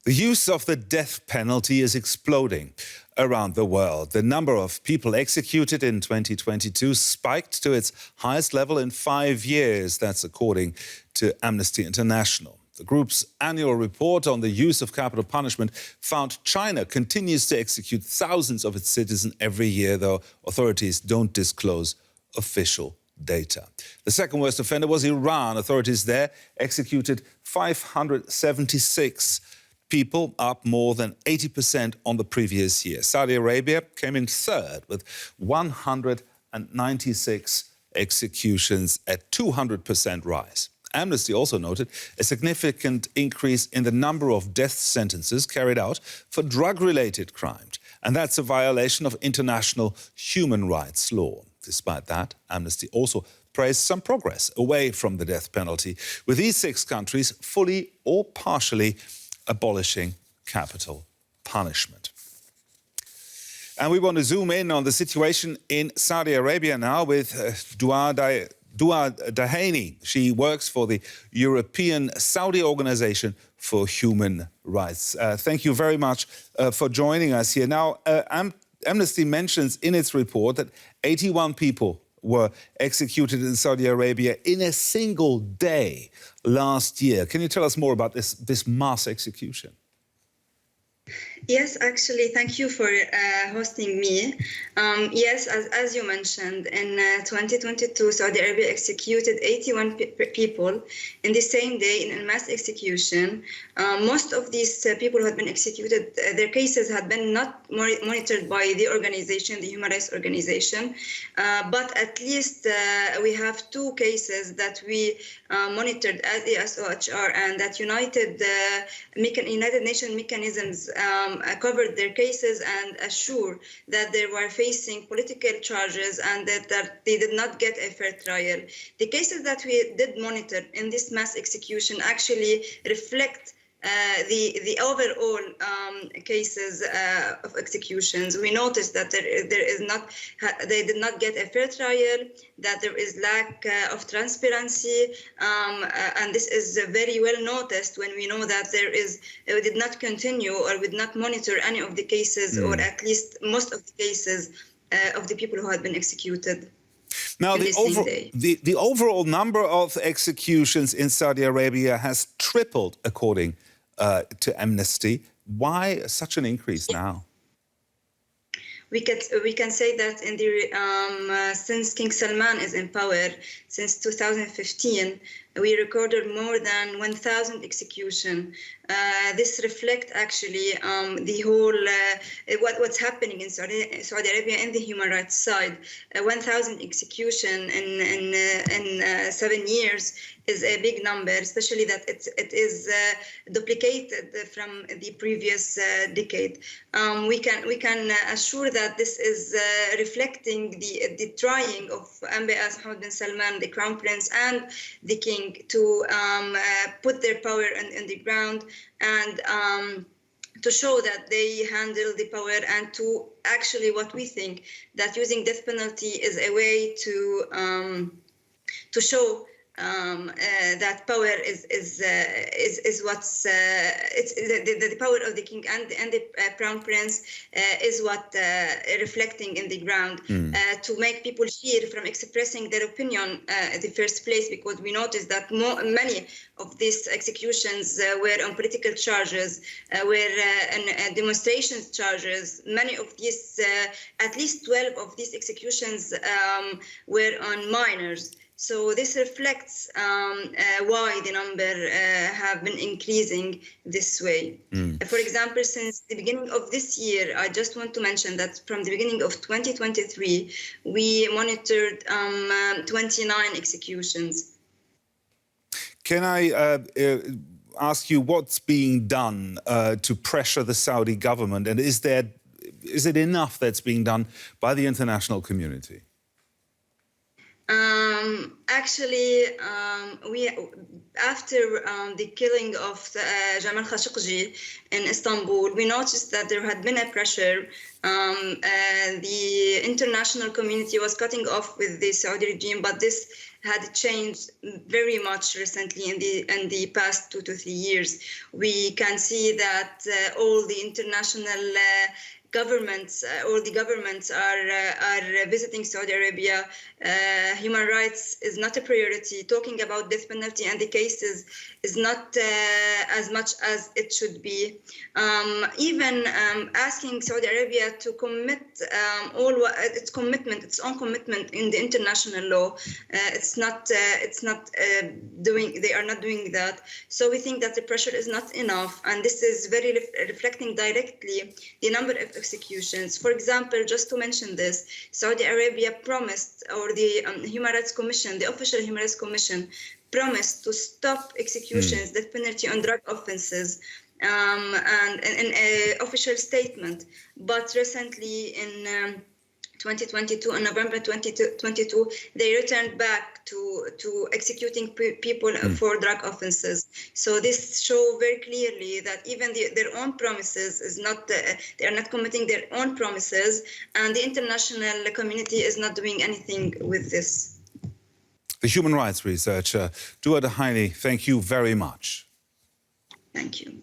The use of the death penalty is exploding around the world. The number of people executed in 2022 spiked to its highest level in 5 years. That's according to Amnesty International. The group's annual report on the use of capital punishment found China continues to execute thousands of its citizens every year, though authorities don't disclose official data. The second worst offender was Iran. Authorities there executed 576 people, up more than 80% on the previous year. Saudi Arabia came in third with 196 executions, a 200% rise. Amnesty also noted a significant increase in the number of death sentences carried out for drug-related crimes, and that's a violation of international human rights law. Despite that, Amnesty also praised some progress away from the death penalty, with these 6 countries fully or partially abolishing capital punishment. And we want to zoom in on the situation in Saudi Arabia now with Duaa Dhainy. She works for the European Saudi Organization for Human Rights. Thank you very much for joining us here. Now, Amnesty mentions in its report that 81 people were executed in Saudi Arabia in a single day last year. Can you tell us more about this mass execution? Yes, actually, thank you for hosting me. Yes, as you mentioned, in 2022, Saudi Arabia executed 81 people in the same day in a mass execution. Most of these people who had been executed, their cases had been not monitored by the organization, the human rights organization, but at least we have 2 cases that we monitored at the SOHR, and that United Nations mechanisms covered their cases and assured that they were facing political charges and that they did not get a fair trial. The cases that we did monitor in this mass execution actually reflect the overall cases of executions. We noticed that they did not get a fair trial, that there is lack of transparency, and this is very well noticed when we know that we did not continue or did not monitor any of the cases, or at least most of the cases of the people who had been executed. Now, the overall number of executions in Saudi Arabia has tripled, according to Amnesty. Why such an increase now? We can say that in the since King Salman is in power, since 2015, we recorded more than 1,000 executions. This reflects actually the whole what's happening in Saudi Arabia in the human rights side. 1,000 execution in 7 years is a big number, especially that it is duplicated from the previous decade. We can assure that this is reflecting the trying of MBS Mohammed bin Salman, the Crown Prince, and the King to put their power in the ground and to show that they handle the power, and to actually what we think that using death penalty is a way to show that power is what's it's the power of the king and the crown prince is what reflecting in the ground to make people fear from expressing their opinion in the first place, because we noticed that many of these executions were on political charges, were on demonstrations charges. Many of these, at least 12 of these executions were on minors. So this reflects why the number have been increasing this way. For example, since the beginning of this year, I just want to mention that from the beginning of 2023, we monitored 29 executions. Can I ask you what's being done to pressure the Saudi government, and is it enough that's being done by the international community? Actually, after the killing of Jamal Khashoggi in Istanbul, we noticed that there had been a pressure. The international community was cutting off with the Saudi regime, but this had changed very much recently in the past 2 to 3 years. We can see that all the international governments, all the governments are visiting Saudi Arabia. Human rights is not a priority. Talking about death penalty and the cases is not as much as it should be. Even asking Saudi Arabia to commit its own commitment in the international law, they are not doing that. So we think that the pressure is not enough, and this is very reflecting directly the number of executions. For example, just to mention this, Saudi Arabia promised, or the Human Rights Commission, the official Human Rights Commission, promised to stop executions, death penalty on drug offenses, and in an official statement. But recently in 2022, in November 2022, they returned back to executing people for drug offenses. So this shows very clearly that even their own promises is not, they are not committing their own promises, and the international community is not doing anything with this. The human rights researcher, Duaa Dhainy, thank you very much. Thank you.